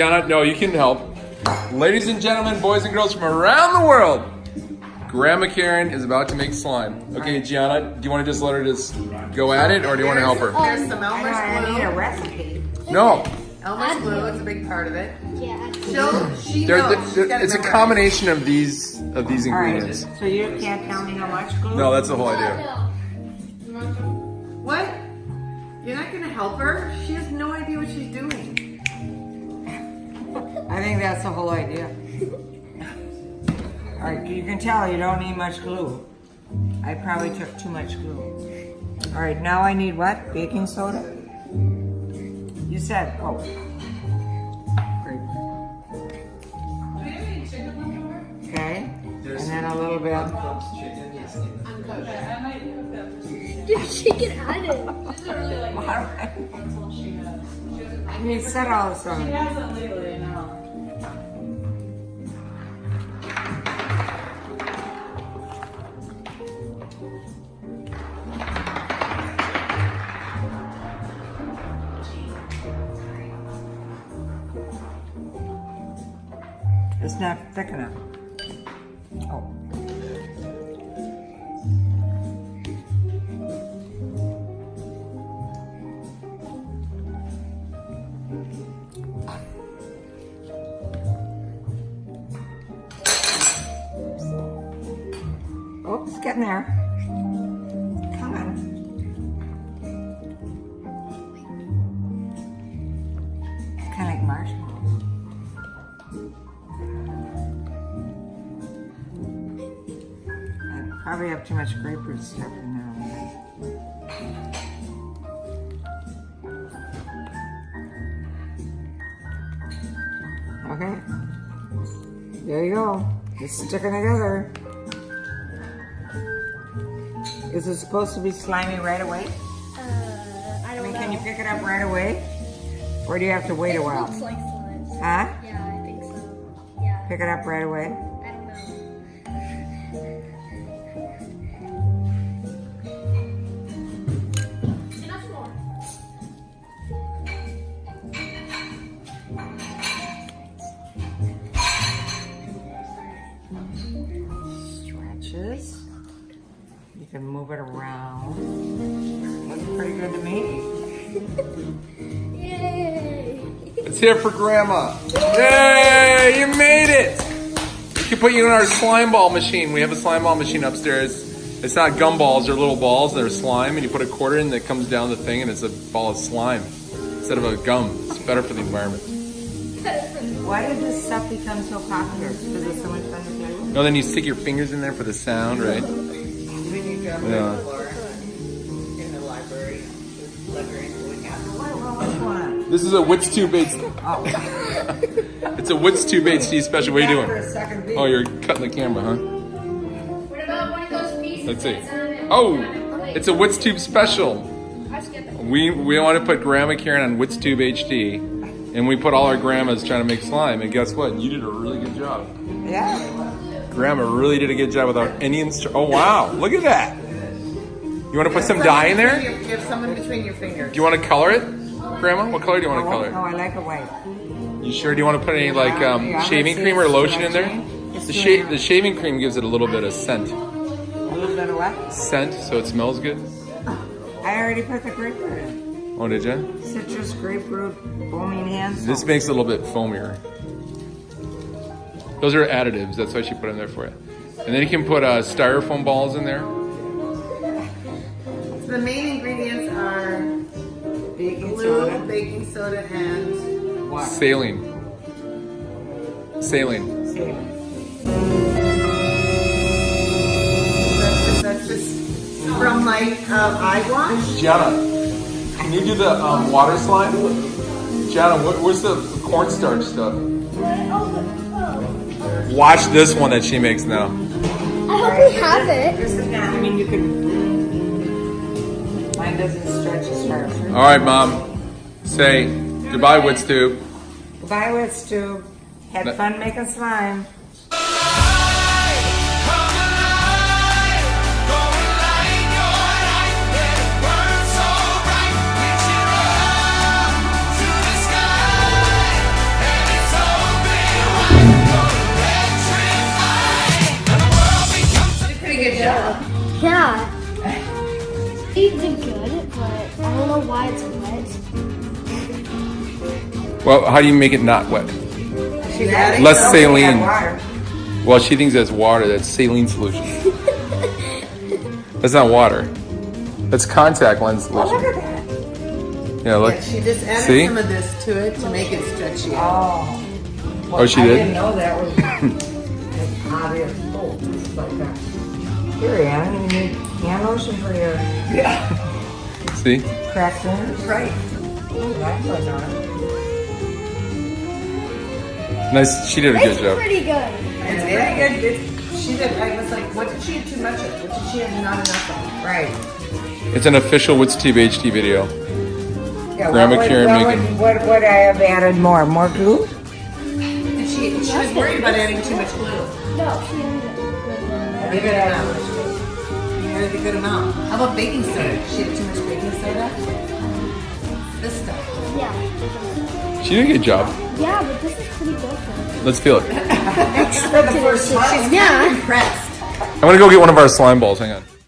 Gianna, no, you can help. Ladies and gentlemen, boys and girls from around the world, Grandma Karen is about to make slime. Okay, Gianna, do you want to just let her just go at it, or do you want to help her? There's some Elmer's I glue. need a recipe. No. Elmer's glue is a big part of it. Yeah. She knows. She's got It's a remember. combination of these ingredients. Alright, so you can't tell me how much glue? No, that's the whole idea. What? You're not gonna help her? She has no idea what she's doing. I think that's the whole idea. Alright, you can tell you don't need much glue. I probably took too much glue. Alright, now I need what? Baking soda? You said, oh. Great. Okay, and then a little bit. Dude, she can add it. You said all of a sudden. It's not thick enough. Oh. Oh, it's getting there. Come on. Kind of like marshmallows. I probably have too much grapefruit stuff in there. Okay. There you go. It's sticking together. Is it supposed to be slimy right away? I don't know. Can you pick it up right away? Or do you have to wait a while? Looks like slime. Huh? Yeah, I think so. Yeah. Pick it up right away? I don't know. Enough more. Stretches. You can move it around. Looks pretty good to me. Yay! Let's hear it for Grandma. Yay! You made it! We can put you in our slime ball machine. We have a slime ball machine upstairs. It's not gumballs, they're little balls, they're slime, and you put a quarter in that comes down the thing, and it's a ball of slime instead of a gum. It's better for the environment. Why did this stuff become so popular? Because it's so much fun to play with? No, then you stick your fingers in there for the sound, right? When you drop Yeah. on the floor in the library, the librarians would have. What's going on? This is a Wits 2 Bates. Oh. It's a Wits 2 Bates tea special. What are you For doing? a second beat. Oh, you're cutting the camera, huh? What about one of those pieces? Let's see. that's on it? Oh, it's a Wits Tube special. I just get that. We want to put Grandma Karen on Wits Tube HD, and we put all our grandmas trying to make slime. And guess what? You did a really good job. Yeah. Grandma really did a good job without any Oh wow! Look at that. You want to put some dye in there? You have someone between your fingers. Do you want to color it, Grandma? What color do you want to Oh, color? I like it white. You sure? Do you want to put any like Yeah, shaving let's cream see. or lotion in there? It's The doing the shaving cream gives it a little bit of scent. A little bit of what? Scent, so it smells good. I already put the grapefruit in. Oh, did you? Citrus, grapefruit, foaming hands. This makes it a little bit foamier. Those are additives. That's why she put them there for you. And then you can put styrofoam balls in there. So the main ingredients are Baking glue, soda. baking soda, and Water. Saline. Saline. See. that's just from like eye wash. Gianna, can you do the water slime? Gianna, where's the cornstarch stuff? Watch this one that she makes now. I hope we have it. This is not, I mean, you can. Mine doesn't stretch as far as yours. All right, Mom. Say goodbye, Wits Tube. Goodbye, Wits Tube. Had fun making slime. good job. Yeah. He did good, but I don't know why it's wet. Well, how do you make it not wet? She's adding Less something in saline. water. Well, she thinks that's water. That's saline solution. That's not water. That's contact lens Oh, look solution. at that. Yeah, look. Yeah, she just added See? some of this to it to make it stretchy. Oh. Oh, she I did? didn't know that was an obvious. Oh, it's like that. Here, Anna, you need hand lotion for your See? cracks in it. Right. That's what not. Nice. She did a good It's job. pretty good. It's very good. She did. I was like, what did she have too much of? What did she have not enough of? Right. It's an official Wits TV HD video. Yeah, Grandma what would- Karen what making- would I have added more? More glue? And she was worried about adding too much glue. No, she didn't. Give it amount. You added a good amount. How about baking soda? She had too much baking soda? This stuff. Yeah. She did a good job. Yeah, but this is pretty good for Let's feel it. For the first time. Yeah. Impressed. I'm gonna go get one of our slime balls. Hang on.